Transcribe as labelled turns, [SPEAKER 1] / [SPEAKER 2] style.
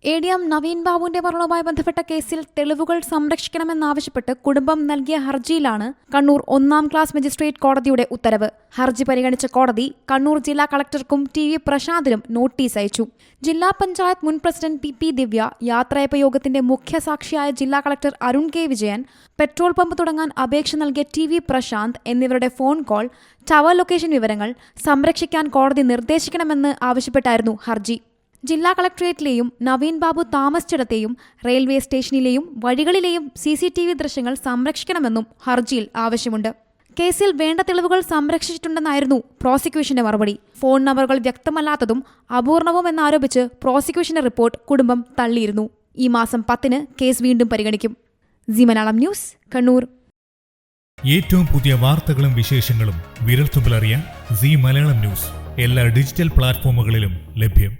[SPEAKER 1] ADM Naveen ബാബുവിന്റെ മരണവുമായി ബന്ധപ്പെട്ട കേസിൽ തെളിവുകൾ സംരക്ഷിക്കണമെന്നാവശ്യപ്പെട്ട് കുടുംബം നൽകിയ ഹർജിയിലാണ് കണ്ണൂർ 1-ാം ക്ലാസ് മജിസ്ട്രേറ്റ് കോടതിയുടെ ഉത്തരവ്. ഹർജി പരിഗണിച്ച കോടതി കണ്ണൂർ ജില്ലാ കളക്ടർക്കും TV പ്രശാന്തിനും നോട്ടീസ് അയച്ചു. ജില്ലാ പഞ്ചായത്ത് മുൻ പ്രസിഡന്റ് PP ദിവ്യ, യാത്രയയപ്പ് യോഗത്തിന്റെ മുഖ്യസാക്ഷിയായ ജില്ലാ collector Arun K. Vijayan, petrol pump തുടങ്ങാൻ അപേക്ഷ നൽകിയ TV പ്രശാന്ത് എന്നിവരുടെ ഫോൺ കോൾ, ടവർ ലൊക്കേഷൻ വിവരങ്ങൾ സംരക്ഷിക്കാൻ കോടതി നിർദ്ദേശിക്കണമെന്ന് ആവശ്യപ്പെട്ടായിരുന്നു ഹർജി. ജില്ലാ കളക്ടറേറ്റിലെയും നവീൻ ബാബു താമസിച്ചിടത്തെയും റെയിൽവേ സ്റ്റേഷനിലെയും വഴികളിലെയും CCTV ദൃശ്യങ്ങൾ സംരക്ഷിക്കണമെന്നും ഹർജിയിൽ ആവശ്യമുണ്ട്. കേസിൽ വേണ്ട തെളിവുകൾ സംരക്ഷിച്ചിട്ടുണ്ടെന്നായിരുന്നു പ്രോസിക്യൂഷന്റെ മറുപടി. ഫോൺ നമ്പറുകൾ വ്യക്തമല്ലാത്തതും അപൂർണവും എന്നാരോപിച്ച് പ്രോസിക്യൂഷന്റെ റിപ്പോർട്ട് കുടുംബം തള്ളിയിരുന്നു. ഈ മാസം 10-ന് കേസ് വീണ്ടും പരിഗണിക്കും. C Malayalam news, Kannur.
[SPEAKER 2] ഏറ്റവും പുതിയ വാർത്തകളും വിശേഷങ്ങളും വിരൽത്തുമ്പിലറിയാൻ സി മലയാളം ന്യൂസ് എല്ലാ ഡിജിറ്റൽ പ്ലാറ്റ്ഫോമുകളിലും ലഭ്യം.